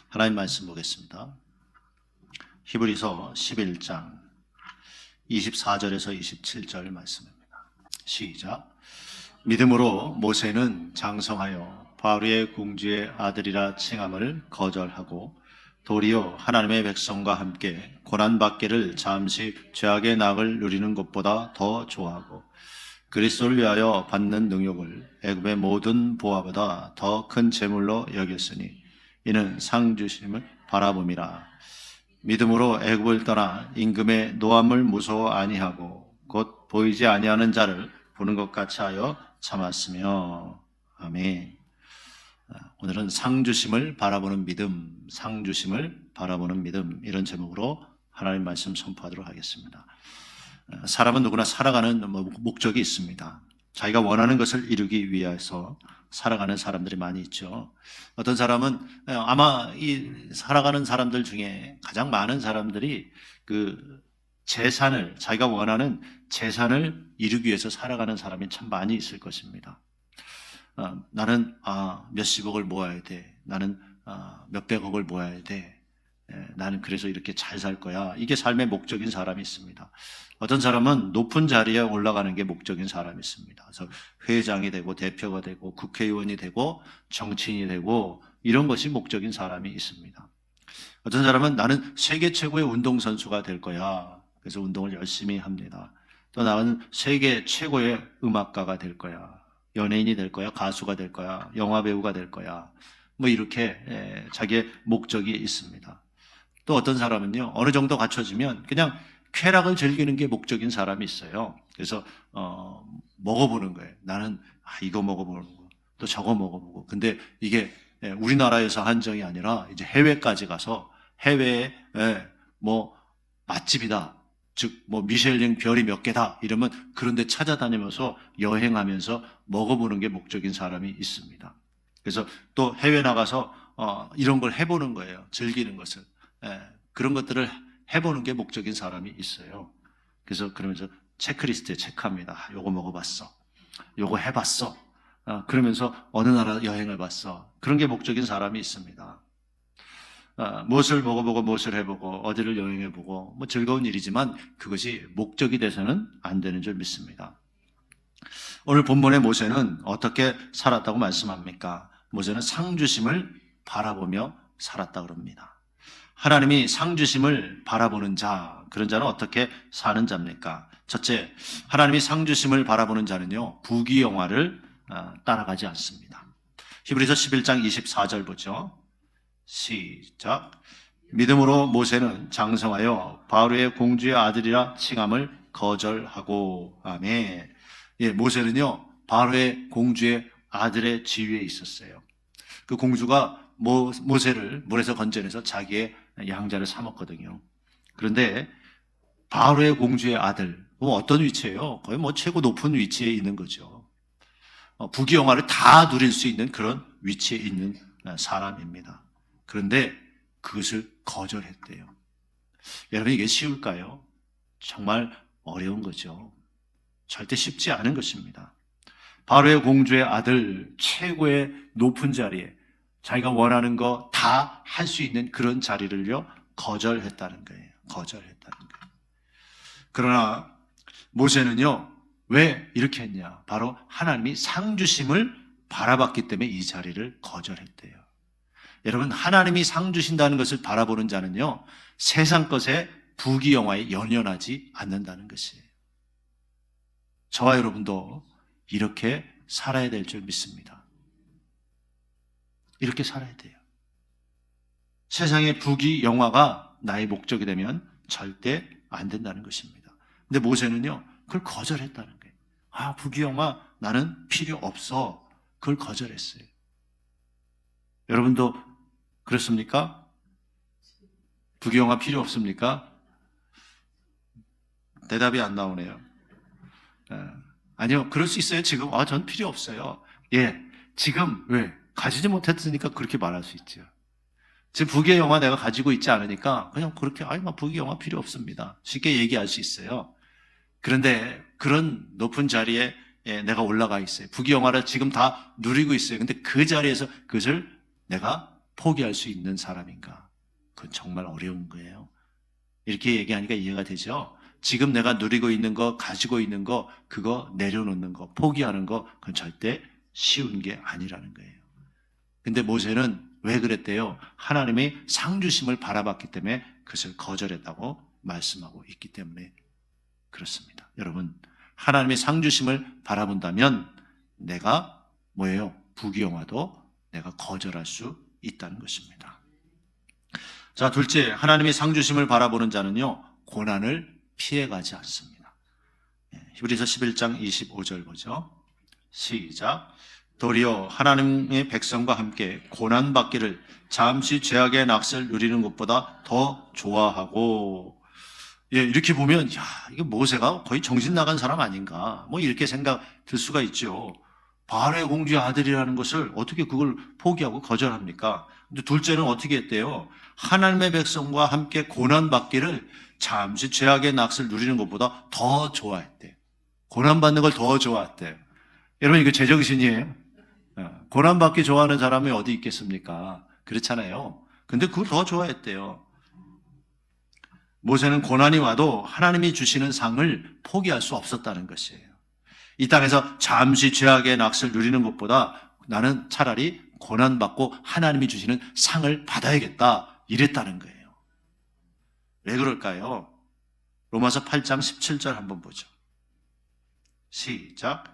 하나님 말씀 보겠습니다. 히브리서 11장 24절에서 27절 말씀입니다. 시작. 믿음으로 모세는 장성하여 바로의 공주의 아들이라 칭함을 거절하고 도리어 하나님의 백성과 함께 고난받기를 잠시 죄악의 낙을 누리는 것보다 더 좋아하고 그리스도를 위하여 받는 능욕을 애굽의 모든 보화보다 더 큰 재물로 여겼으니 이는 상 주심을 바라봄이라. 믿음으로 애굽을 떠나 임금의 노함을 무서워 아니하고 곧 보이지 아니하는 자를 보는 것 같이 하여 참았으며. 아멘. 오늘은 상 주심을 바라보는 믿음, 상 주심을 바라보는 믿음, 이런 제목으로 하나님 말씀 선포하도록 하겠습니다. 사람은 누구나 살아가는 목적이 있습니다. 자기가 원하는 것을 이루기 위해서 살아가는 사람들이 많이 있죠. 어떤 사람은 아마 이 살아가는 사람들 중에 가장 많은 사람들이 그 재산을, 자기가 원하는 재산을 이루기 위해서 살아가는 사람이 참 많이 있을 것입니다. 나는 몇십억을 모아야 돼. 나는 몇백억을 모아야 돼. 나는 그래서 이렇게 잘 살 거야. 이게 삶의 목적인 사람이 있습니다. 어떤 사람은 높은 자리에 올라가는 게 목적인 사람이 있습니다. 그래서 회장이 되고 대표가 되고 국회의원이 되고 정치인이 되고 이런 것이 목적인 사람이 있습니다. 어떤 사람은 나는 세계 최고의 운동선수가 될 거야. 그래서 운동을 열심히 합니다. 또 나는 세계 최고의 음악가가 될 거야. 연예인이 될 거야. 가수가 될 거야. 영화배우가 될 거야. 뭐 이렇게 자기의 목적이 있습니다. 또 어떤 사람은요, 어느 정도 갖춰지면 그냥 쾌락을 즐기는 게 목적인 사람이 있어요. 그래서 먹어보는 거예요. 나는 이거 먹어보는 거, 또 저거 먹어보고. 근데 이게 우리나라에서 한정이 아니라 이제 해외까지 가서 해외에 뭐 맛집이다, 즉 뭐 미슐랭 별이 몇 개다 이러면 그런데 찾아다니면서 여행하면서 먹어보는 게 목적인 사람이 있습니다. 그래서 또 해외 나가서 이런 걸 해보는 거예요. 즐기는 것을. 그런 것들을 해보는 게 목적인 사람이 있어요. 그래서 그러면서 체크리스트에 체크합니다. 요거 먹어봤어. 요거 해봤어. 그러면서 어느 나라 여행을 봤어. 그런 게 목적인 사람이 있습니다. 무엇을 먹어보고 무엇을 해보고 어디를 여행해보고 뭐 즐거운 일이지만 그것이 목적이 돼서는 안 되는 줄 믿습니다. 오늘 본문의 모세는 어떻게 살았다고 말씀합니까? 모세는 상 주심을 바라보며 살았다 그럽니다. 하나님이 상 주심을 바라보는 자, 그런 자는 어떻게 사는 자입니까? 첫째, 하나님이 상 주심을 바라보는 자는요, 부귀영화를 따라가지 않습니다. 히브리서 11장 24절 보죠. 시작. 믿음으로 모세는 장성하여 바로의 공주의 아들이라 칭함을 거절하고. 아멘. 예, 모세는요, 바로의 공주의 아들의 지위에 있었어요. 그 공주가 모세를 물에서 건져내서 자기의 양자를 삼았거든요. 그런데 바로의 공주의 아들, 어떤 위치예요? 거의 최고 높은 위치에 있는 거죠. 부귀영화를 다 누릴 수 있는 그런 위치에 있는 사람입니다. 그런데 그것을 거절했대요. 여러분, 이게 쉬울까요? 정말 어려운 거죠. 절대 쉽지 않은 것입니다. 바로의 공주의 아들, 최고의 높은 자리에 자기가 원하는 거 다 할 수 있는 그런 자리를요, 거절했다는 거예요. 거절했다는 거예요. 그러나 모세는요, 왜 이렇게 했냐? 바로 하나님이 상 주심을 바라봤기 때문에 이 자리를 거절했대요. 여러분, 하나님이 상 주신다는 것을 바라보는 자는요, 세상 것에 부귀영화에 연연하지 않는다는 것이에요. 저와 여러분도 이렇게 살아야 될 줄 믿습니다. 이렇게 살아야 돼요. 세상의 부귀영화가 나의 목적이 되면 절대 안 된다는 것입니다. 근데 모세는요, 그걸 거절했다는 거예요. 부귀영화 나는 필요 없어. 그걸 거절했어요. 여러분도 그렇습니까? 부귀영화 필요 없습니까? 대답이 안 나오네요. 아니요, 그럴 수 있어요. 지금 전 필요 없어요. 예, 지금 왜? 가지지 못했으니까 그렇게 말할 수 있죠. 지금 부귀영화 내가 가지고 있지 않으니까 그냥 그렇게 부귀영화 필요 없습니다. 쉽게 얘기할 수 있어요. 그런데 그런 높은 자리에 내가 올라가 있어요. 부귀영화를 지금 다 누리고 있어요. 근데 그 자리에서 그것을 내가 포기할 수 있는 사람인가? 그건 정말 어려운 거예요. 이렇게 얘기하니까 이해가 되죠? 지금 내가 누리고 있는 거, 가지고 있는 거, 그거 내려놓는 거, 포기하는 거, 그건 절대 쉬운 게 아니라는 거예요. 근데 모세는 왜 그랬대요? 하나님의 상주심을 바라봤기 때문에 그것을 거절했다고 말씀하고 있기 때문에 그렇습니다. 여러분, 하나님의 상주심을 바라본다면 내가 뭐예요? 부귀영화도 내가 거절할 수 있다는 것입니다. 자, 둘째, 하나님의 상주심을 바라보는 자는요, 고난을 피해가지 않습니다. 히브리서 11장 25절 보죠. 시작. 도리어 하나님의 백성과 함께 고난받기를 잠시 죄악의 낙을 누리는 것보다 더 좋아하고, 이렇게 보면, 이게 모세가 거의 정신 나간 사람 아닌가, 이렇게 생각 들 수가 있죠. 바로의 공주의 아들이라는 것을 어떻게 그걸 포기하고 거절합니까? 근데 둘째는 어떻게 했대요? 하나님의 백성과 함께 고난받기를 잠시 죄악의 낙을 누리는 것보다 더 좋아했대요. 고난받는 걸 더 좋아했대요. 여러분, 이거 제정신이에요? 고난받기 좋아하는 사람이 어디 있겠습니까? 그렇잖아요. 근데 그걸 더 좋아했대요. 모세는 고난이 와도 하나님이 주시는 상을 포기할 수 없었다는 것이에요. 이 땅에서 잠시 죄악의 낙을 누리는 것보다 나는 차라리 고난받고 하나님이 주시는 상을 받아야겠다, 이랬다는 거예요. 왜 그럴까요? 로마서 8장 17절 한번 보죠. 시작.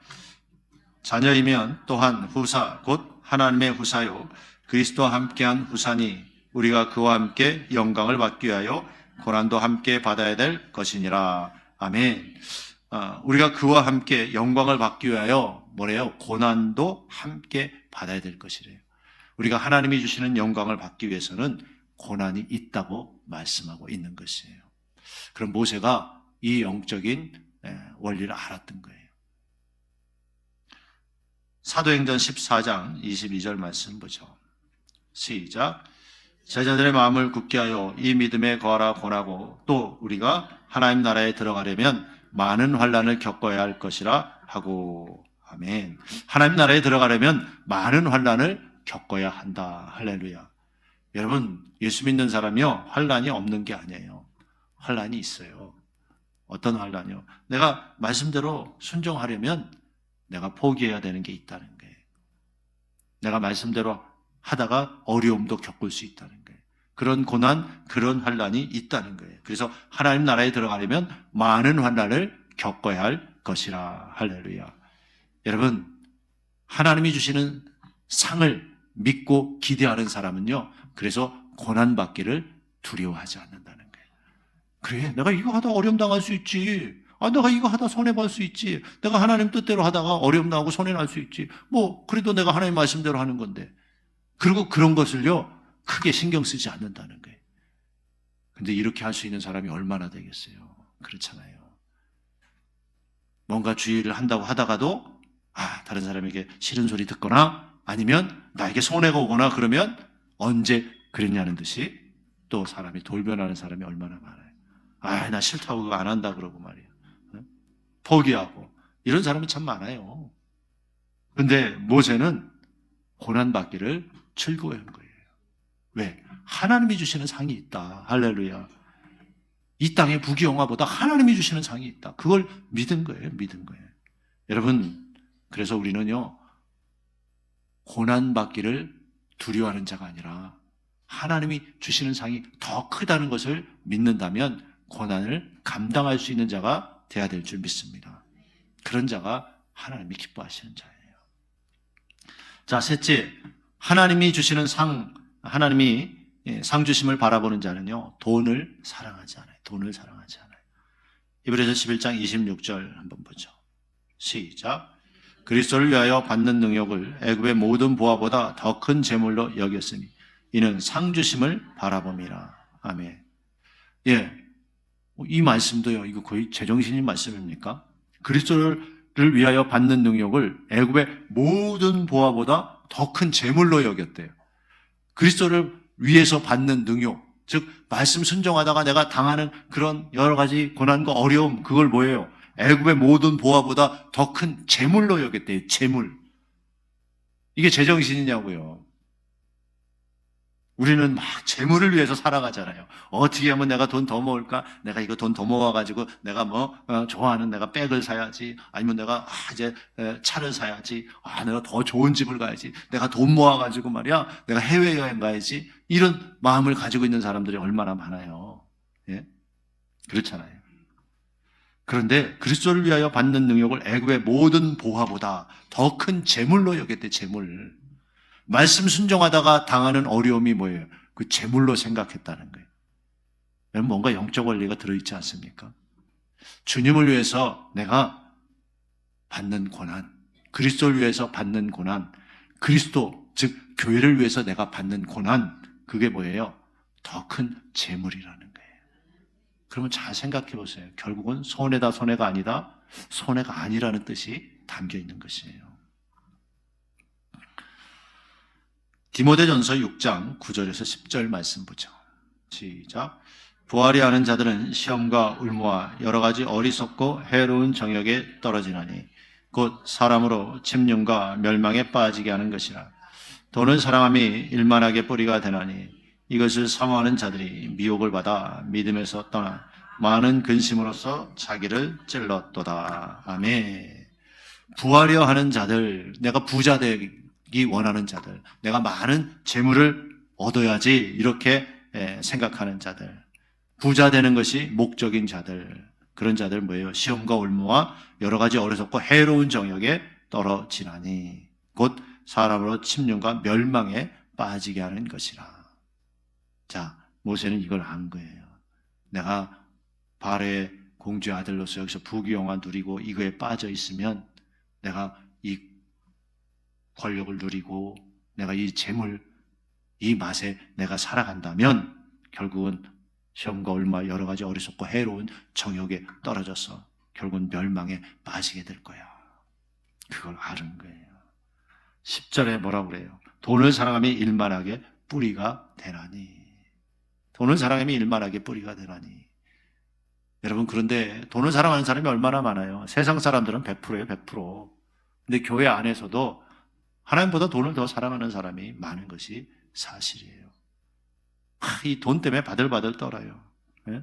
자녀이면 또한 후사 곧 하나님의 후사요 그리스도와 함께한 후사니 우리가 그와 함께 영광을 받기 위하여 고난도 함께 받아야 될 것이니라. 아멘. 우리가 그와 함께 영광을 받기 위하여 뭐래요? 고난도 함께 받아야 될 것이래요. 우리가 하나님이 주시는 영광을 받기 위해서는 고난이 있다고 말씀하고 있는 것이에요. 그럼 모세가 이 영적인 원리를 알았던 거예요. 사도행전 14장 22절 말씀 보죠. 시작. 제자들의 마음을 굳게 하여 이 믿음에 거하라 권하고 또 우리가 하나님 나라에 들어가려면 많은 환난을 겪어야 할 것이라 하고. 아멘. 하나님 나라에 들어가려면 많은 환난을 겪어야 한다. 할렐루야. 여러분, 예수 믿는 사람이요, 환난이 없는 게 아니에요. 환난이 있어요. 어떤 환난이요? 내가 말씀대로 순종하려면 내가 포기해야 되는 게 있다는 거예요. 내가 말씀대로 하다가 어려움도 겪을 수 있다는 거예요. 그런 고난, 그런 환난이 있다는 거예요. 그래서 하나님 나라에 들어가려면 많은 환난을 겪어야 할 것이라. 할렐루야. 여러분, 하나님이 주시는 상을 믿고 기대하는 사람은요, 그래서 고난받기를 두려워하지 않는다는 거예요. 그래, 내가 이거 하다 어려움 당할 수 있지. 내가 이거 하다 손해볼 수 있지. 내가 하나님 뜻대로 하다가 어려움 당하고 손해날 수 있지. 그래도 내가 하나님 말씀대로 하는 건데. 그리고 그런 것을요, 크게 신경 쓰지 않는다는 거예요. 근데 이렇게 할 수 있는 사람이 얼마나 되겠어요? 그렇잖아요. 뭔가 주의를 한다고 하다가도, 다른 사람에게 싫은 소리 듣거나 아니면 나에게 손해가 오거나 그러면 언제 그랬냐는 듯이 또 사람이 돌변하는 사람이 얼마나 많아요. 나 싫다고 그거 안 한다 그러고 말이에요. 포기하고. 이런 사람이 참 많아요. 근데 모세는 고난받기를 즐거워한 거예요. 왜? 하나님이 주시는 상이 있다. 할렐루야. 이 땅의 부귀영화보다 하나님이 주시는 상이 있다. 그걸 믿은 거예요. 믿은 거예요. 여러분, 그래서 우리는요, 고난받기를 두려워하는 자가 아니라 하나님이 주시는 상이 더 크다는 것을 믿는다면 고난을 감당할 수 있는 자가 돼야 될 줄 믿습니다. 그런 자가 하나님이 기뻐하시는 자예요. 자, 셋째, 하나님이 주시는 상, 하나님이 상 주심을 바라보는 자는요, 돈을 사랑하지 않아요. 돈을 사랑하지 않아요. 히브리서 11장 26절 한번 보죠. 시작. 그리스도를 위하여 받는 능력을 애굽의 모든 보화보다 더 큰 재물로 여겼으니 이는 상 주심을 바라봄이라. 아멘. 이 말씀도요, 이거 거의 제정신인 말씀입니까? 그리스도를 위하여 받는 능력을 애굽의 모든 보화보다 더 큰 재물로 여겼대요. 그리스도를 위해서 받는 능력, 즉 말씀 순종하다가 내가 당하는 그런 여러 가지 고난과 어려움, 그걸 뭐예요? 애굽의 모든 보화보다 더 큰 재물로 여겼대요. 재물. 이게 제정신이냐고요. 우리는 막 재물을 위해서 살아가잖아요. 어떻게 하면 내가 돈 더 모을까? 내가 이거 돈 더 모아가지고 내가 좋아하는 내가 백을 사야지. 아니면 내가 이제 차를 사야지. 내가 더 좋은 집을 가야지. 내가 돈 모아가지고 말이야. 내가 해외여행 가야지. 이런 마음을 가지고 있는 사람들이 얼마나 많아요. 예? 그렇잖아요. 그런데 그리스도를 위하여 받는 능력을 애굽의 모든 보화보다 더 큰 재물로 여겼대. 재물. 말씀 순종하다가 당하는 어려움이 뭐예요? 그 재물로 생각했다는 거예요. 여러분, 뭔가 영적 원리가 들어있지 않습니까? 주님을 위해서 내가 받는 고난, 그리스도를 위해서 받는 고난, 그리스도, 즉 교회를 위해서 내가 받는 고난, 그게 뭐예요? 더 큰 재물이라는 거예요. 그러면 잘 생각해 보세요. 결국은 손해다 손해가 아니다, 손해가 아니라는 뜻이 담겨 있는 것이에요. 디모데전서 6장 9절에서 10절 말씀 보죠. 시작. 부활이 아는 자들은 시험과 울무와 여러 가지 어리석고 해로운 정욕에 떨어지나니 곧 사람으로 침륜과 멸망에 빠지게 하는 것이라. 돈을 사랑함이 일만하게 뿌리가 되나니 이것을 사모하는 자들이 미혹을 받아 믿음에서 떠나 많은 근심으로써 자기를 찔렀도다. 아멘. 부활이여 하는 자들, 내가 부자 되기 원하는 자들, 내가 많은 재물을 얻어야지 이렇게 생각하는 자들, 부자 되는 것이 목적인 자들, 그런 자들 뭐예요? 시험과 올무와 여러 가지 어리석고 해로운 정욕에 떨어지나니 곧 사람으로 침륜과 멸망에 빠지게 하는 것이라. 자, 모세는 이걸 안 거예요. 내가 바로의 공주의 아들로서 여기서 부귀영화 누리고 이거에 빠져 있으면 내가 이 권력을 누리고 내가 이 재물, 이 맛에 내가 살아간다면 결국은 시험과 올무와 여러 가지 어리석고 해로운 정욕에 떨어져서 결국은 멸망에 빠지게 될 거야. 그걸 아는 거예요. 10절에 뭐라고 그래요? 돈을 사랑하며 일만하게 뿌리가 되나니. 돈을 사랑하며 일만하게 뿌리가 되나니. 여러분, 그런데 돈을 사랑하는 사람이 얼마나 많아요? 세상 사람들은 100%예요, 100%. 근데 교회 안에서도 하나님보다 돈을 더 사랑하는 사람이 많은 것이 사실이에요. 이 돈 때문에 바들바들 떨어요. 예?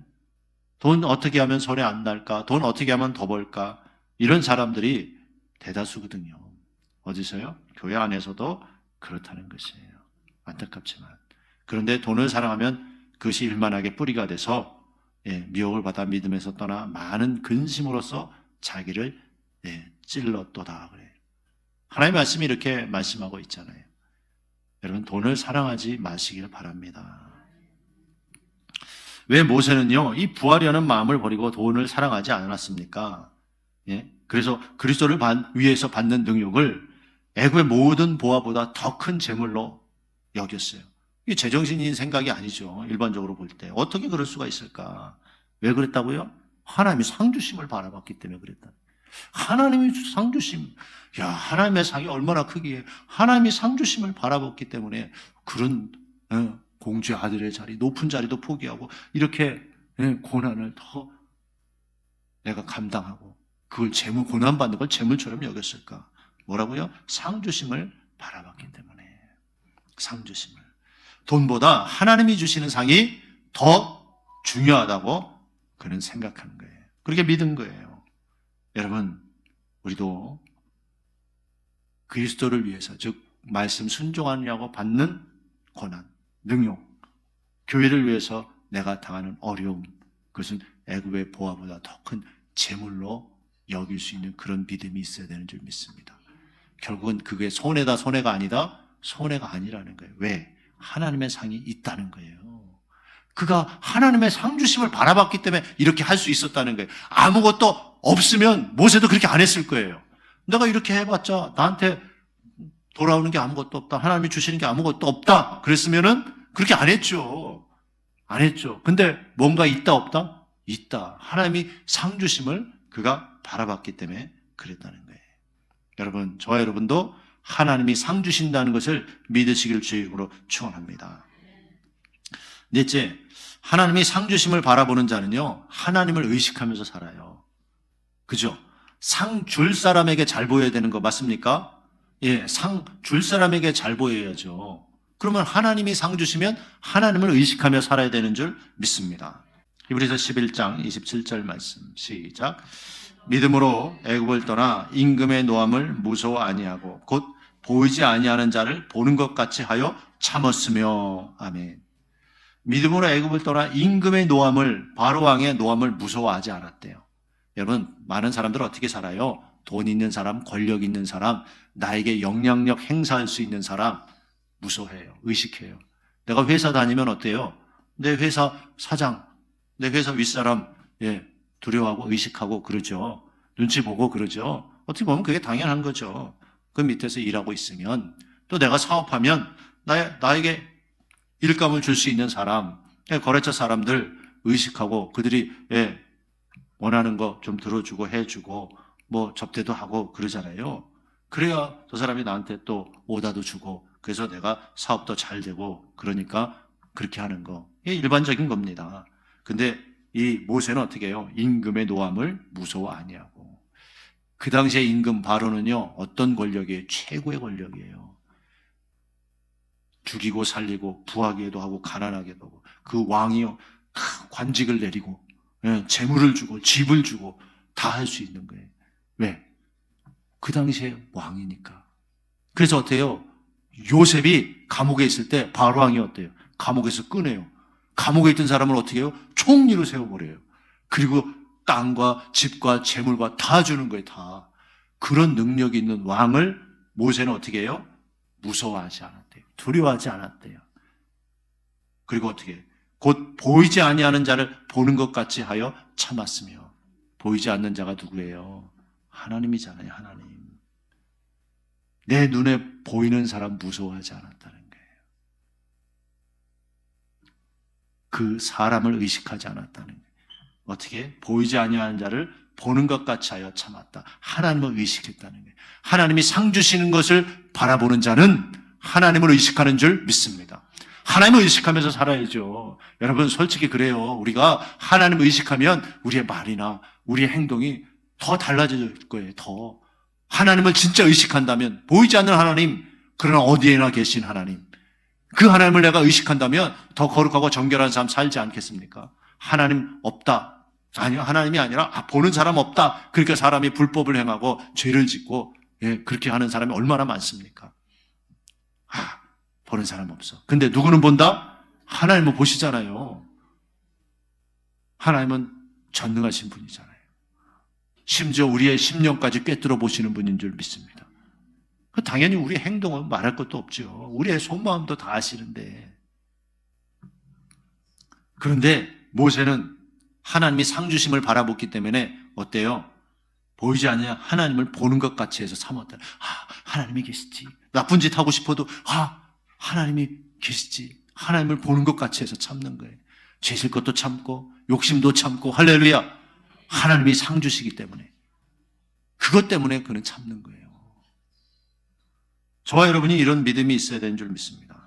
돈 어떻게 하면 손해 안 날까? 돈 어떻게 하면 더 벌까? 이런 사람들이 대다수거든요. 어디서요? 교회 안에서도 그렇다는 것이에요. 안타깝지만. 그런데 돈을 사랑하면 그것이 일만하게 뿌리가 돼서 미혹을 받아 믿음에서 떠나 많은 근심으로써 자기를 찔렀도다 그래요. 하나님의 말씀이 이렇게 말씀하고 있잖아요. 여러분, 돈을 사랑하지 마시길 바랍니다. 왜 모세는요, 이 부하려는 마음을 버리고 돈을 사랑하지 않았습니까? 그래서 그리스도를 위해서 받는 능력을 애굽의 모든 보화보다 더 큰 재물로 여겼어요. 이게 제정신인 생각이 아니죠. 일반적으로 볼 때. 어떻게 그럴 수가 있을까? 왜 그랬다고요? 하나님이 상주심을 바라봤기 때문에 그랬다. 하나님이 상주심. 야, 하나님의 상이 얼마나 크기에 하나님이 상주심을 바라봤기 때문에 그런 공주의 아들의 자리, 높은 자리도 포기하고 이렇게 고난을 더 내가 감당하고 그걸 재물, 고난받는 걸 재물처럼 여겼을까? 뭐라고요? 상주심을 바라봤기 때문에. 상주심을. 돈보다 하나님이 주시는 상이 더 중요하다고 그는 생각하는 거예요. 그렇게 믿은 거예요. 여러분, 우리도 그리스도를 위해서, 즉 말씀 순종하느냐고 받는 고난, 능욕, 교회를 위해서 내가 당하는 어려움, 그것은 애굽의 보화보다 더 큰 재물로 여길 수 있는 그런 믿음이 있어야 되는 줄 믿습니다. 결국은 그게 손해다 손해가 아니다, 손해가 아니라는 거예요. 왜? 하나님의 상이 있다는 거예요. 그가 하나님의 상주심을 바라봤기 때문에 이렇게 할 수 있었다는 거예요. 아무것도 없으면 모세도 그렇게 안 했을 거예요. 내가 이렇게 해봤자 나한테 돌아오는 게 아무것도 없다, 하나님이 주시는 게 아무것도 없다 그랬으면은 그렇게 안 했죠. 안 했죠. 근데 뭔가 있다 없다? 있다. 하나님이 상주심을 그가 바라봤기 때문에 그랬다는 거예요. 여러분, 저와 여러분도 하나님이 상 주신다는 것을 믿으시길 주님으로 축원합니다. 넷째, 하나님이 상 주심을 바라보는 자는요, 하나님을 의식하면서 살아요. 그죠? 상 줄 사람에게 잘 보여야 되는 거 맞습니까? 상 줄 사람에게 잘 보여야죠. 그러면 하나님이 상 주시면 하나님을 의식하며 살아야 되는 줄 믿습니다. 히브리서 11장 27절 말씀 시작. 믿음으로 애굽을 떠나 임금의 노함을 무서워 아니하고 곧 보이지 아니하는 자를 보는 것 같이 하여 참았으며. 아멘. 믿음으로 애굽을 떠나 임금의 노함을, 바로 왕의 노함을 무서워하지 않았대요. 여러분, 많은 사람들은 어떻게 살아요? 돈 있는 사람, 권력 있는 사람, 나에게 영향력 행사할 수 있는 사람 무서워해요. 의식해요. 내가 회사 다니면 어때요? 내 회사 사장, 내 회사 윗사람 두려워하고 의식하고 그러죠. 눈치 보고 그러죠. 어떻게 보면 그게 당연한 거죠. 그 밑에서 일하고 있으면, 또 내가 사업하면 나에게 일감을 줄 수 있는 사람, 거래처 사람들 의식하고 그들이 원하는 거 좀 들어주고 해주고 뭐 접대도 하고 그러잖아요. 그래야 저 사람이 나한테 또 오다도 주고, 그래서 내가 사업도 잘 되고, 그러니까 그렇게 하는 거. 이게 일반적인 겁니다. 근데 이 모세는 어떻게 해요? 임금의 노함을 무서워 아니하고. 그 당시에 임금 바로는요, 어떤 권력이에요? 최고의 권력이에요. 죽이고 살리고 부하게도 하고 가난하게도 하고, 그 왕이요 관직을 내리고 재물을 주고 집을 주고 다 할 수 있는 거예요. 왜? 그 당시에 왕이니까. 그래서 어때요? 요셉이 감옥에 있을 때 바로 왕이 어때요? 감옥에서 꺼내요. 감옥에 있던 사람을 어떻게 해요? 총리로 세워버려요. 그리고 땅과 집과 재물과 다 주는 거예요. 다. 그런 능력이 있는 왕을 모세는 어떻게 해요? 무서워하지 않았대요. 두려워하지 않았대요. 그리고 어떻게 해요? 곧 보이지 아니하는 자를 보는 것 같이 하여 참았으며. 보이지 않는 자가 누구예요? 하나님이잖아요. 하나님. 내 눈에 보이는 사람 무서워하지 않았다는 거예요. 그 사람을 의식하지 않았다는 거예요. 어떻게? 보이지 아니하는 자를 보는 것 같이 하여 참았다. 하나님을 의식했다는 거예요. 하나님이 상 주시는 것을 바라보는 자는 하나님을 의식하는 줄 믿습니다. 하나님을 의식하면서 살아야죠. 여러분, 솔직히 그래요. 우리가 하나님을 의식하면 우리의 말이나 우리의 행동이 더 달라질 거예요. 더. 하나님을 진짜 의식한다면, 보이지 않는 하나님, 그러나 어디에나 계신 하나님, 그 하나님을 내가 의식한다면 더 거룩하고 정결한 삶 살지 않겠습니까? 하나님 없다. 아니요, 하나님이 아니라 보는 사람 없다. 그러니까 사람이 불법을 행하고 죄를 짓고 그렇게 하는 사람이 얼마나 많습니까? 보는 사람 없어. 근데 누구는 본다? 하나님은 보시잖아요. 하나님은 전능하신 분이잖아요. 심지어 우리의 심령까지 꿰뚫어 보시는 분인 줄 믿습니다. 당연히 우리의 행동은 말할 것도 없죠. 우리의 속마음도 다 아시는데. 그런데 모세는 하나님이 상 주심을 바라봤기 때문에 어때요? 보이지 않냐? 하나님을 보는 것 같이 해서 참았다. 하나님이 계시지. 나쁜 짓 하고 싶어도 하나님이 계시지. 하나님을 보는 것 같이 해서 참는 거예요. 죄질 것도 참고 욕심도 참고. 할렐루야. 하나님이 상 주시기 때문에, 그것 때문에 그는 참는 거예요. 저와 여러분이 이런 믿음이 있어야 되는 줄 믿습니다.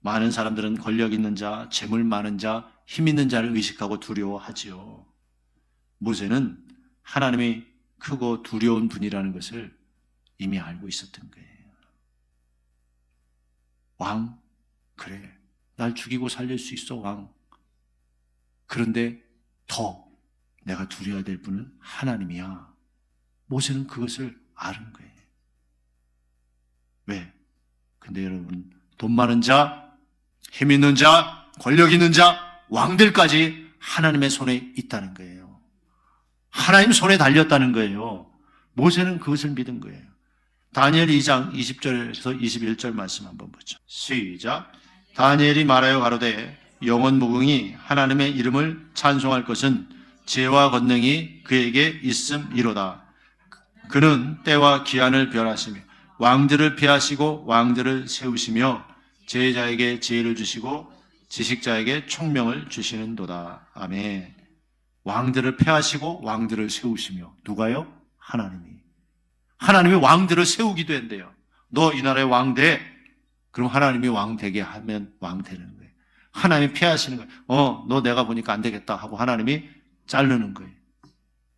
많은 사람들은 권력 있는 자, 재물 많은 자, 힘 있는 자를 의식하고 두려워하지요. 모세는 하나님이 크고 두려운 분이라는 것을 이미 알고 있었던 거예요. 왕, 그래, 날 죽이고 살릴 수 있어, 왕. 그런데 더 내가 두려워야 될 분은 하나님이야. 모세는 그것을 아는 거예요. 왜? 근데 여러분, 돈 많은 자, 힘 있는 자, 권력 있는 자, 왕들까지 하나님의 손에 있다는 거예요. 하나님 손에 달렸다는 거예요. 모세는 그것을 믿은 거예요. 다니엘 2장 20절에서 21절 말씀 한번 보죠. 시작. 다니엘이 말하여 가로되 영원 무궁히 하나님의 이름을 찬송할 것은 지혜와 권능이 그에게 있음이로다. 그는 때와 기한을 변하시며 왕들을 폐하시고 왕들을 세우시며 제자에게 지혜를 주시고 지식자에게 총명을 주시는도다. 아멘. 왕들을 폐하시고 왕들을 세우시며. 누가요? 하나님이 왕들을 세우기도 한대요. 너 이 나라의 왕 돼. 그럼 하나님이 왕 되게 하면 왕 되는 거예요. 하나님이 폐하시는 거예요. 너 내가 보니까 안 되겠다 하고 하나님이 자르는 거예요.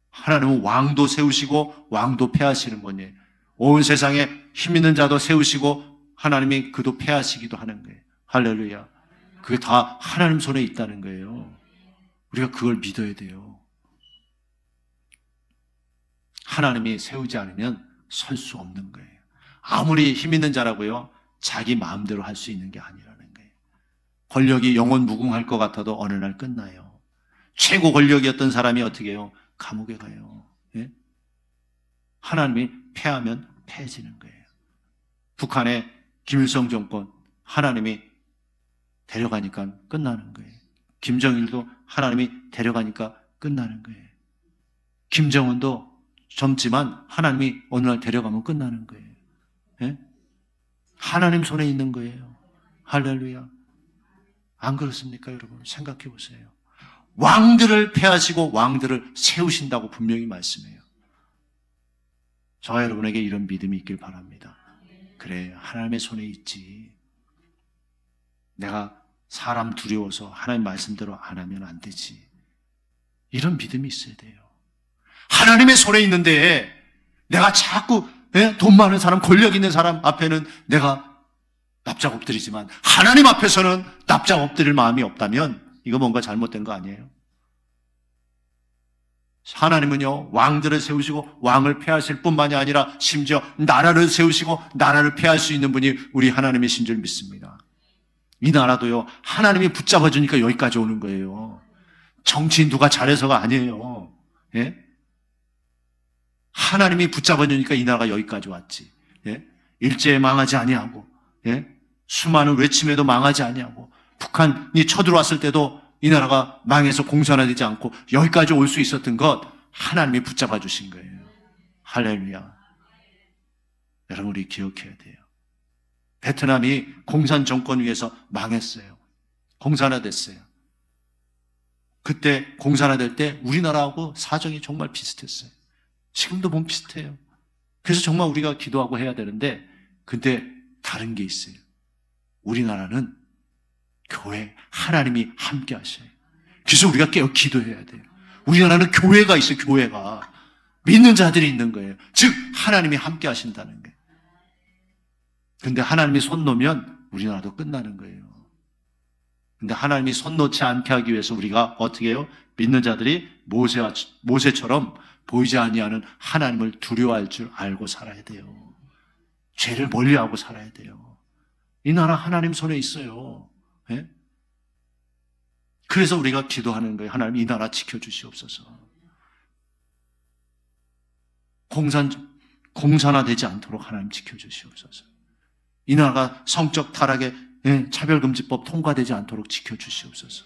하나님은 왕도 세우시고 왕도 폐하시는 거예요. 온 세상에 힘 있는 자도 세우시고 하나님이 그도 패하시기도 하는 거예요. 할렐루야. 그게 다 하나님 손에 있다는 거예요. 우리가 그걸 믿어야 돼요. 하나님이 세우지 않으면 설 수 없는 거예요. 아무리 힘 있는 자라고요, 자기 마음대로 할 수 있는 게 아니라는 거예요. 권력이 영원 무궁할 것 같아도 어느 날 끝나요. 최고 권력이었던 사람이 어떻게 해요? 감옥에 가요. 예? 하나님이 패하면 패해지는 거예요. 북한의 김일성 정권, 하나님이 데려가니까 끝나는 거예요. 김정일도 하나님이 데려가니까 끝나는 거예요. 김정은도 젊지만 하나님이 어느 날 데려가면 끝나는 거예요. 예? 하나님 손에 있는 거예요. 할렐루야. 안 그렇습니까, 여러분? 생각해 보세요. 왕들을 패하시고 왕들을 세우신다고 분명히 말씀해요. 저와 여러분에게 이런 믿음이 있길 바랍니다. 그래, 하나님의 손에 있지. 내가 사람 두려워서 하나님 말씀대로 안 하면 안 되지. 이런 믿음이 있어야 돼요. 하나님의 손에 있는데 내가 자꾸 돈 많은 사람, 권력 있는 사람 앞에는 내가 납작 엎드리지만 하나님 앞에서는 납작 엎드릴 마음이 없다면 이거 뭔가 잘못된 거 아니에요? 하나님은요, 왕들을 세우시고 왕을 폐하실 뿐만이 아니라 심지어 나라를 세우시고 나라를 폐할 수 있는 분이 우리 하나님이신 줄 믿습니다. 이 나라도요, 하나님이 붙잡아주니까 여기까지 오는 거예요. 정치인 누가 잘해서가 아니에요. 예? 하나님이 붙잡아주니까 이 나라가 여기까지 왔지. 예? 일제에 망하지 아니하고, 예? 수많은 외침에도 망하지 아니하고, 북한이 쳐들어왔을 때도 이 나라가 망해서 공산화되지 않고 여기까지 올 수 있었던 것, 하나님이 붙잡아 주신 거예요. 할렐루야. 여러분, 우리 기억해야 돼요. 베트남이 공산 정권 위에서 망했어요. 공산화됐어요. 그때 공산화될 때 우리나라하고 사정이 정말 비슷했어요. 지금도 보면 비슷해요. 그래서 정말 우리가 기도하고 해야 되는데, 근데 다른 게 있어요. 우리나라는 교회, 하나님이 함께 하셔요. 그래서 우리가 깨어 기도해야 돼요. 우리나라는 교회가 있어요, 교회가. 믿는 자들이 있는 거예요. 즉, 하나님이 함께 하신다는 거예요. 근데 하나님이 손 놓으면 우리나라도 끝나는 거예요. 근데 하나님이 손 놓지 않게 하기 위해서 우리가 어떻게 해요? 믿는 자들이 모세처럼 보이지 아니하는 하나님을 두려워할 줄 알고 살아야 돼요. 죄를 멀리하고 살아야 돼요. 이 나라 하나님 손에 있어요. 예? 그래서 우리가 기도하는 거예요. 하나님, 이 나라 지켜주시옵소서. 공산화되지 않도록 하나님 지켜주시옵소서. 이 나라가 성적 타락의 차별금지법 통과되지 않도록 지켜주시옵소서.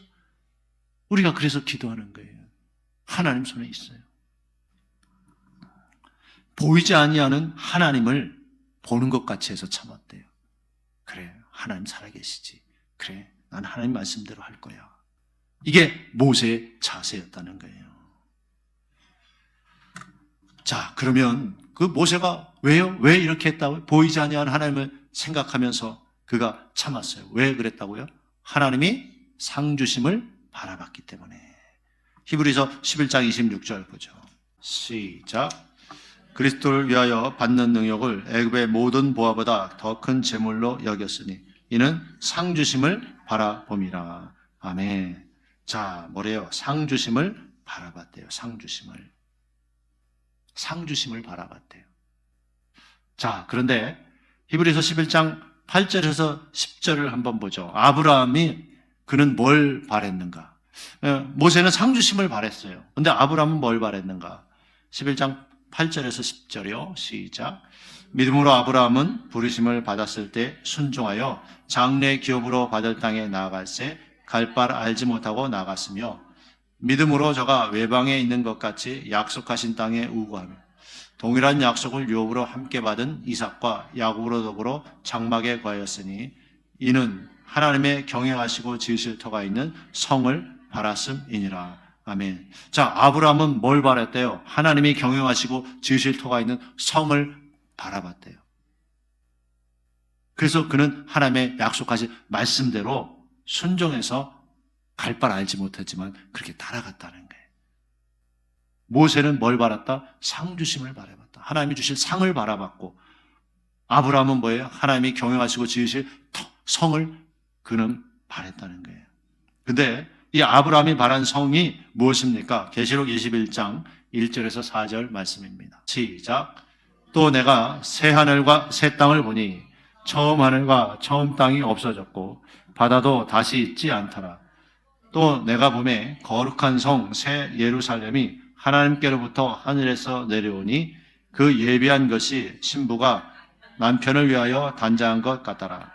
우리가 그래서 기도하는 거예요. 하나님 손에 있어요. 보이지 아니하는 하나님을 보는 것 같이 해서 참았대요. 그래, 하나님 살아계시지. 그래, 난 하나님 말씀대로 할 거야. 이게 모세의 자세였다는 거예요. 자, 그러면 그 모세가 왜요? 왜 이렇게 했다고요? 보이지 아니하는 하나님을 생각하면서 그가 참았어요. 왜 그랬다고요? 하나님이 상 주심을 바라봤기 때문에. 히브리서 11장 26절 보죠. 시작. 그리스도를 위하여 받는 능력을 애굽의 모든 보화보다 더 큰 재물로 여겼으니 이는 상 주심을 바라봄이라. 아멘. 자, 뭐래요? 상 주심을 바라봤대요. 상 주심을. 상 주심을 바라봤대요. 자, 그런데 히브리서 11장 8절에서 10절을 한번 보죠. 아브라함이 그는 뭘 바랬는가? 모세는 상 주심을 바랬어요. 근데 아브라함은 뭘 바랬는가? 11장 8절에서 10절이요. 시작. 믿음으로 아브라함은 부르심을 받았을 때 순종하여 장래 기업으로 받을 땅에 나아갈새 갈 바를 알지 못하고 나갔으며 믿음으로 저가 외방에 있는 것 같이 약속하신 땅에 우거하며 동일한 약속을 유업으로 함께 받은 이삭과 야곱으로 더불어 장막에 거하였으니 이는 하나님의 경영하시고 지으실 터가 있는 성을 바랐음이니라. 아멘. 자, 아브라함은 뭘 바랐대요? 하나님이 경영하시고 지으실 터가 있는 성을 바라봤대요. 그래서 그는 하나님의 약속하신 말씀대로 순종해서 갈 바를 알지 못했지만 그렇게 따라갔다는 거예요. 모세는 뭘 바랐다? 상 주심을 바라봤다. 하나님이 주실 상을 바라봤고 아브라함은 뭐예요? 하나님이 경영하시고 지으실 성을 그는 바랬다는 거예요. 근데 이 아브라함이 바란 성이 무엇입니까? 계시록 21장 1절에서 4절 말씀입니다. 시작. 또 내가 새 하늘과 새 땅을 보니 처음 하늘과 처음 땅이 없어졌고 바다도 다시 있지 않더라. 또 내가 보매 거룩한 성 새 예루살렘이 하나님께로부터 하늘에서 내려오니 그 예비한 것이 신부가 남편을 위하여 단장한 것 같더라.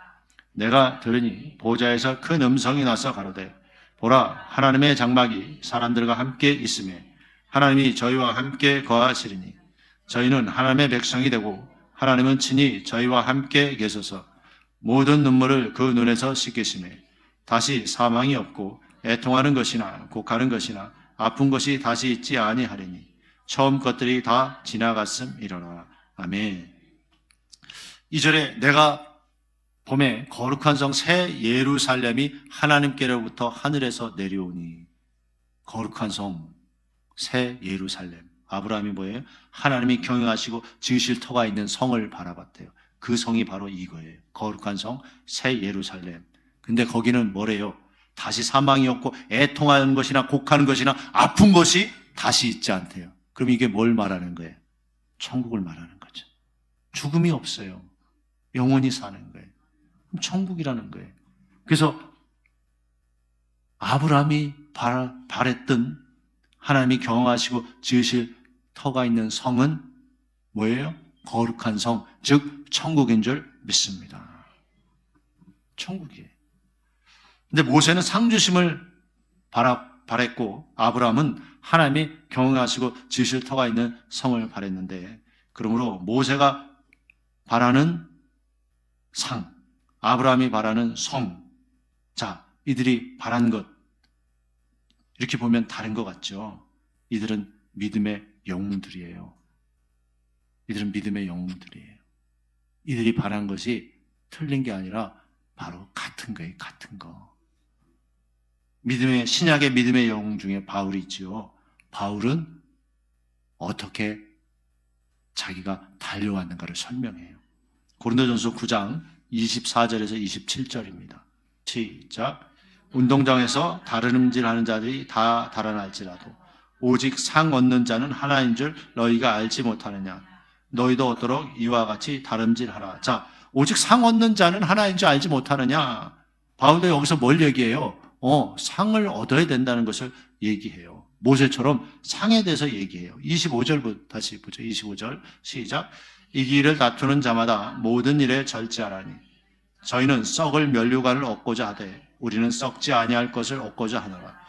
내가 들으니 보좌에서 큰 음성이 나서 가로되 보라 하나님의 장막이 사람들과 함께 있으며 하나님이 저희와 함께 거하시리니 저희는 하나님의 백성이 되고 하나님은 친히 저희와 함께 계셔서 모든 눈물을 그 눈에서 씻기시며 다시 사망이 없고 애통하는 것이나 곡하는 것이나 아픈 것이 다시 있지 아니하리니 처음 것들이 다 지나갔음이로라. 아멘. 2절에 내가 봄에 거룩한 성 새 예루살렘이 하나님께로부터 하늘에서 내려오니, 거룩한 성 새 예루살렘, 아브라함이 뭐예요? 하나님이 경영하시고 지으실 터가 있는 성을 바라봤대요. 그 성이 바로 이거예요. 거룩한 성 새 예루살렘. 근데 거기는 뭐래요? 다시 사망이 없고 애통하는 것이나 곡하는 것이나 아픈 것이 다시 있지 않대요. 그럼 이게 뭘 말하는 거예요? 천국을 말하는 거죠. 죽음이 없어요. 영원히 사는 거예요. 그럼 천국이라는 거예요. 그래서 아브라함이 바랬던 하나님이 경영하시고 지으실 터가 있는 성은 뭐예요? 거룩한 성, 즉 천국인 줄 믿습니다. 천국이에요. 근데 모세는 상주심을 바랬고 아브라함은 하나님이 경영하시고 지으실 터가 있는 성을 바랬는데, 그러므로 모세가 바라는 상, 아브라함이 바라는 성, 자, 이들이 바란 것, 이렇게 보면 다른 것 같죠? 이들은 믿음의 영웅들이에요. 이들은 믿음의 영웅들이에요. 이들이 바란 것이 틀린 게 아니라 바로 같은 거예요. 같은 거. 신약의 믿음의 영웅 중에 바울이 있지요. 바울은 어떻게 자기가 달려왔는가를 설명해요. 고린도전서 9장 24절에서 27절입니다. 시작. 운동장에서 다름질하는 자들이 다 달아날지라도 오직 상 얻는 자는 하나인 줄 너희가 알지 못하느냐. 너희도 얻도록 이와 같이 다름질하라. 자, 오직 상 얻는 자는 하나인 줄 알지 못하느냐. 바울도 여기서 뭘 얘기해요? 상을 얻어야 된다는 것을 얘기해요. 모세처럼 상에 대해서 얘기해요. 25절부터 다시 보죠. 25절 시작. 이 길을 다투는 자마다 모든 일에 절제하라니 저희는 썩을 면류관을 얻고자 하되 우리는 썩지 아니할 것을 얻고자 하노라.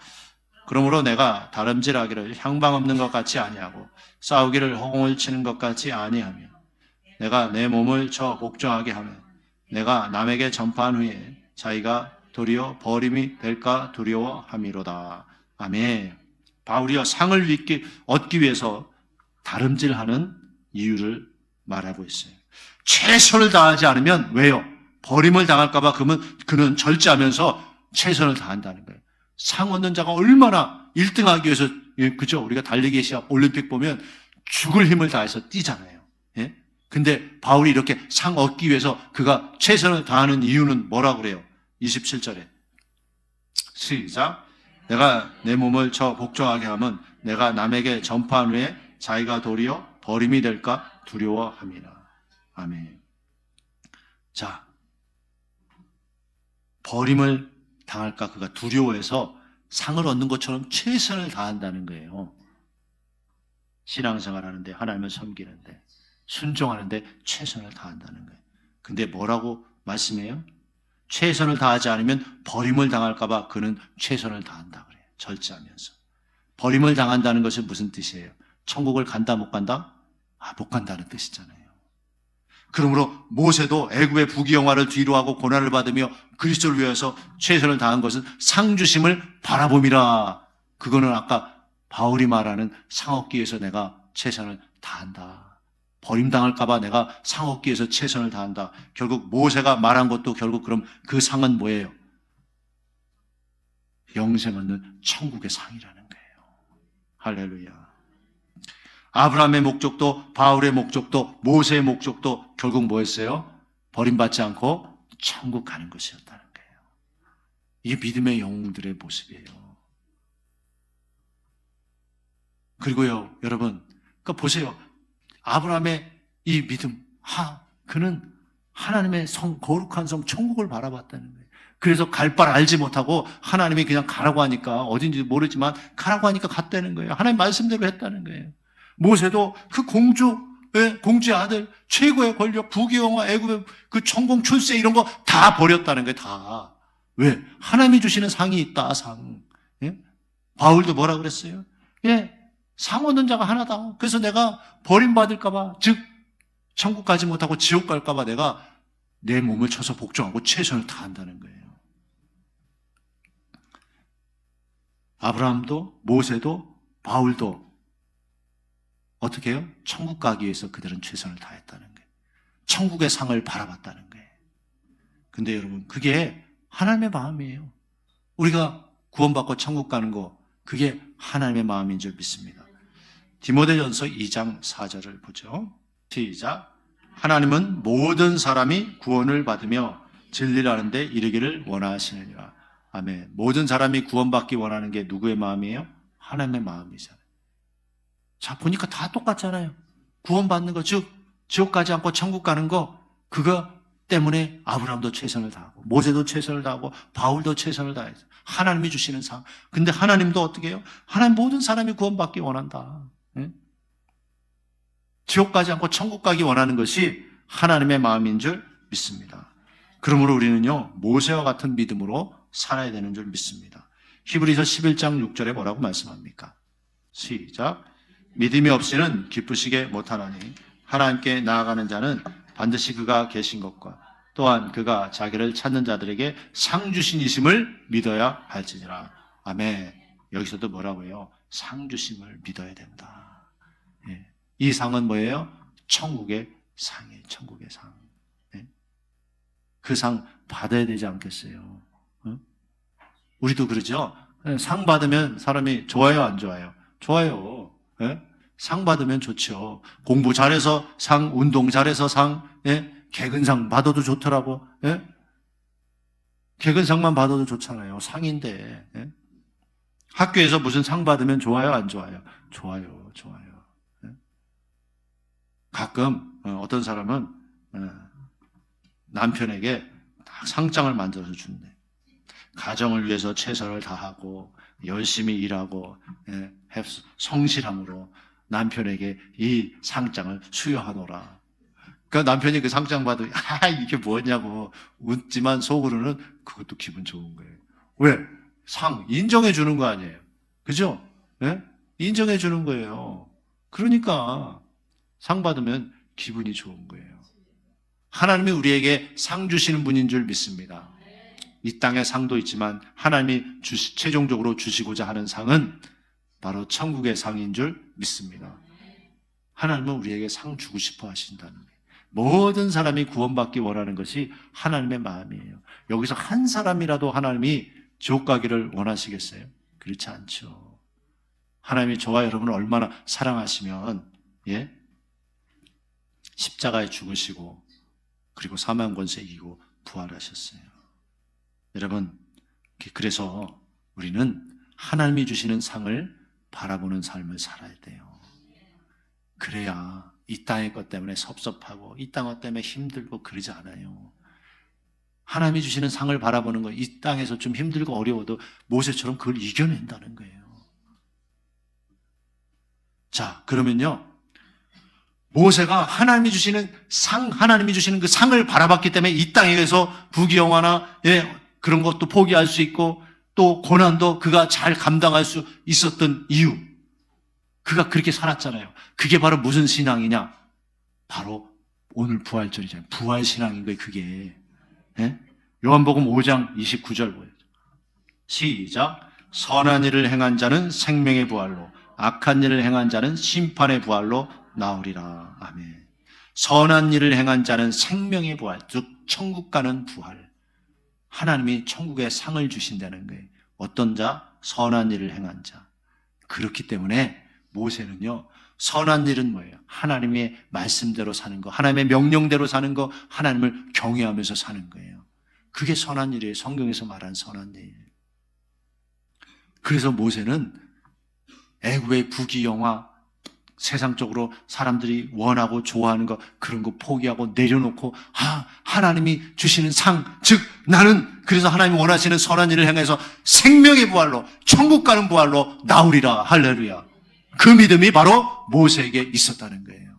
그러므로 내가 다름질하기를 향방 없는 것 같이 아니하고 싸우기를 허공을 치는 것 같이 아니하며 내가 내 몸을 저 복종하게 하며 내가 남에게 전파한 후에 자기가 도리어 버림이 될까 두려워함이로다. 아멘. 바울이요, 상을 얻기 위해서 다름질하는 이유를 말하고 있어요. 최선을 다하지 않으면 왜요? 버림을 당할까봐 그는 절제하면서 최선을 다한다는 거예요. 상 얻는 자가 얼마나 1등하기 위해서, 그죠? 우리가 달리기 시합 올림픽 보면 죽을 힘을 다해서 뛰잖아요. 예? 근데 바울이 이렇게 상 얻기 위해서 그가 최선을 다하는 이유는 뭐라고 그래요? 27절에 시작. 내가 내 몸을 저 복종하게 하면 내가 남에게 전파한 후에 자기가 도리어 버림이 될까 두려워함이라. 아멘. 자, 버림을 당할까 그가 두려워해서 상을 얻는 것처럼 최선을 다한다는 거예요. 신앙생활 하는데, 하나님을 섬기는데, 순종하는데 최선을 다한다는 거예요. 근데 뭐라고 말씀해요? 최선을 다하지 않으면 버림을 당할까 봐 그는 최선을 다한다 그래요. 절제하면서. 버림을 당한다는 것은 무슨 뜻이에요? 천국을 간다 못 간다? 못 간다는 뜻이잖아요. 그러므로 모세도 애굽의 부귀영화를 뒤로하고 고난을 받으며 그리스도를 위해서 최선을 다한 것은 상주심을 바라봄이라. 그거는 아까 바울이 말하는 상 얻기 위해서 내가 최선을 다한다. 버림당할까 봐 내가 상 얻기 위해서 최선을 다한다. 결국 모세가 말한 것도 결국 그럼 그 상은 뭐예요? 영생 얻는 천국의 상이라는 거예요. 할렐루야. 아브라함의 목적도, 바울의 목적도, 모세의 목적도 결국 뭐였어요? 버림받지 않고 천국 가는 것이었다는 거예요. 이게 믿음의 영웅들의 모습이에요. 그리고요, 여러분, 그러니까 보세요. 아브라함의 이 믿음, 그는 하나님의 거룩한 성, 천국을 바라봤다는 거예요. 그래서 갈 바를 알지 못하고 하나님이 그냥 가라고 하니까, 어딘지 모르지만 가라고 하니까 갔다는 거예요. 하나님 말씀대로 했다는 거예요. 모세도 그 공주의 아들, 최고의 권력, 부귀영화, 애굽의 그 천공 출세 이런 거 다 버렸다는 거예요. 다. 왜? 하나님이 주시는 상이 있다, 상. 예? 바울도 뭐라 그랬어요? 예, 상 얻는 자가 하나다. 그래서 내가 버림받을까봐, 즉 천국 가지 못하고 지옥 갈까봐 내가 내 몸을 쳐서 복종하고 최선을 다한다는 거예요. 아브라함도, 모세도, 바울도 어떻게 해요? 천국 가기 위해서 그들은 최선을 다했다는 거예요. 천국의 상을 바라봤다는 거예요. 근데 여러분, 그게 하나님의 마음이에요. 우리가 구원받고 천국 가는 거, 그게 하나님의 마음인 줄 믿습니다. 디모데전서 2장 4절을 보죠. 시작. 하나님은 모든 사람이 구원을 받으며 진리를 아는 데 이르기를 원하시느니라. 아멘. 모든 사람이 구원받기 원하는 게 누구의 마음이에요? 하나님의 마음이잖아요. 자, 보니까 다 똑같잖아요. 구원받는 거, 즉 지옥 가지 않고 천국 가는 거, 그거 때문에 아브라함도 최선을 다하고 모세도 최선을 다하고 바울도 최선을 다해서 하나님이 주시는 상. 근데 하나님도 어떻게 해요? 하나님 모든 사람이 구원받기 원한다. 예? 지옥 가지 않고 천국 가기 원하는 것이 하나님의 마음인 줄 믿습니다. 그러므로 우리는요, 모세와 같은 믿음으로 살아야 되는 줄 믿습니다. 히브리서 11장 6절에 뭐라고 말씀합니까? 시작. 믿음이 없이는 기쁘시게 못하나니 하나님께 나아가는 자는 반드시 그가 계신 것과 또한 그가 자기를 찾는 자들에게 상 주신이심을 믿어야 할지니라. 아멘. 여기서도 뭐라고 해요? 상 주심을 믿어야 된다. 예. 이 상은 뭐예요? 천국의 상이에요. 천국의 상. 예. 그 상 받아야 되지 않겠어요? 어? 우리도 그러죠? 상 받으면 사람이 좋아요, 안 좋아요? 좋아요. 예? 상 받으면 좋죠. 공부 잘해서 상, 운동 잘해서 상, 예? 개근상 받아도 좋더라고. 예? 개근상만 받아도 좋잖아요. 상인데. 예? 학교에서 무슨 상 받으면 좋아요, 안 좋아요? 좋아요, 좋아요. 예? 가끔 어떤 사람은 남편에게 상장을 만들어서 준대. 가정을 위해서 최선을 다하고 열심히 일하고 성실함으로 남편에게 이 상장을 수여하노라. 그러니까 남편이 그 상장 받으면 이게 뭐냐고 웃지만 속으로는 그것도 기분 좋은 거예요. 왜? 상 인정해 주는 거 아니에요. 그죠? 네? 인정해 주는 거예요. 그러니까 상 받으면 기분이 좋은 거예요. 하나님이 우리에게 상 주시는 분인 줄 믿습니다. 이 땅에 상도 있지만 하나님이 최종적으로 주시고자 하는 상은 바로 천국의 상인 줄 믿습니다. 하나님은 우리에게 상 주고 싶어 하신다는 거예요. 모든 사람이 구원받기 원하는 것이 하나님의 마음이에요. 여기서 한 사람이라도 하나님이 지옥 가기를 원하시겠어요? 그렇지 않죠. 하나님이 저와 여러분을 얼마나 사랑하시면 십자가에 죽으시고 그리고 사망 권세 이기고 부활하셨어요. 여러분, 그래서 우리는 하나님이 주시는 상을 바라보는 삶을 살아야 돼요. 그래야 이 땅의 것 때문에 섭섭하고 이 땅 것 때문에 힘들고 그러지 않아요. 하나님이 주시는 상을 바라보는 거, 이 땅에서 좀 힘들고 어려워도 모세처럼 그걸 이겨낸다는 거예요. 자, 그러면요, 모세가 하나님이 주시는 상, 하나님이 주시는 그 상을 바라봤기 때문에 이 땅에서 부귀영화나 그런 것도 포기할 수 있고 또 고난도 그가 잘 감당할 수 있었던 이유, 그가 그렇게 살았잖아요. 그게 바로 무슨 신앙이냐? 바로 오늘 부활절이잖아요. 부활신앙인 거예요, 그게. 요한복음 5장 29절 보여요. 시작. 선한 일을 행한 자는 생명의 부활로, 악한 일을 행한 자는 심판의 부활로 나오리라. 아멘. 선한 일을 행한 자는 생명의 부활, 즉 천국 가는 부활. 하나님이 천국에 상을 주신다는 거예요. 어떤 자? 선한 일을 행한 자. 그렇기 때문에 모세는요, 선한 일은 뭐예요? 하나님의 말씀대로 사는 거, 하나님의 명령대로 사는 거, 하나님을 경외하면서 사는 거예요. 그게 선한 일이에요. 성경에서 말한 선한 일. 그래서 모세는 애굽의 부귀영화, 세상적으로 사람들이 원하고 좋아하는 거, 그런 거 포기하고 내려놓고, 하나님이 주시는 상, 즉 나는 그래서 하나님이 원하시는 선한 일을 행해서 생명의 부활로, 천국 가는 부활로 나오리라. 할렐루야. 그 믿음이 바로 모세에게 있었다는 거예요.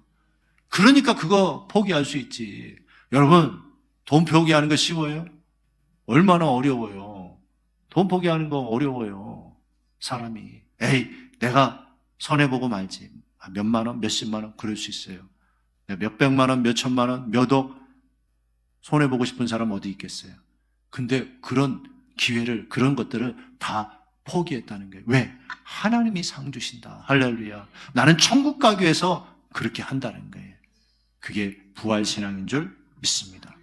그러니까 그거 포기할 수 있지. 여러분, 돈 포기하는 거 쉬워요? 얼마나 어려워요. 돈 포기하는 거 어려워요. 사람이. 내가 손해보고 말지. 몇만 원, 몇십만 원 그럴 수 있어요. 몇백만 원, 몇천만 원, 몇억 손해보고 싶은 사람 어디 있겠어요? 근데 그런 기회를, 그런 것들을 다 포기했다는 거예요. 왜? 하나님이 상 주신다. 할렐루야. 나는 천국 가기 위해서 그렇게 한다는 거예요. 그게 부활신앙인 줄 믿습니다.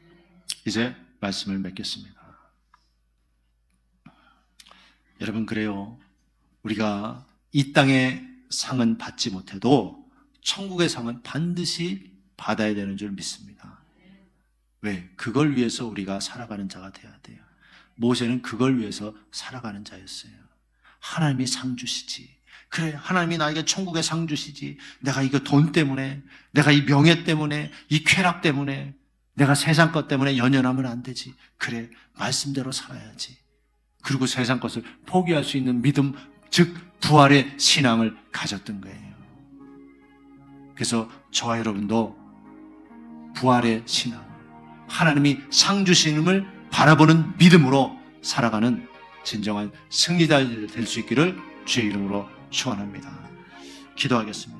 이제 말씀을 맺겠습니다. 여러분, 그래요. 우리가 이 땅의 상은 받지 못해도 천국의 상은 반드시 받아야 되는 줄 믿습니다. 왜? 그걸 위해서 우리가 살아가는 자가 돼야 돼요. 모세는 그걸 위해서 살아가는 자였어요. 하나님이 상 주시지. 그래, 하나님이 나에게 천국의 상 주시지. 내가 이거 돈 때문에, 내가 이 명예 때문에, 이 쾌락 때문에, 내가 세상 것 때문에 연연하면 안 되지. 그래, 말씀대로 살아야지. 그리고 세상 것을 포기할 수 있는 믿음, 즉 부활의 신앙을 가졌던 거예요. 그래서 저와 여러분도 부활의 신앙, 하나님이 상 주심을 바라보는 믿음으로 살아가는 진정한 승리자 될 수 있기를 주의 이름으로 축원합니다. 기도하겠습니다.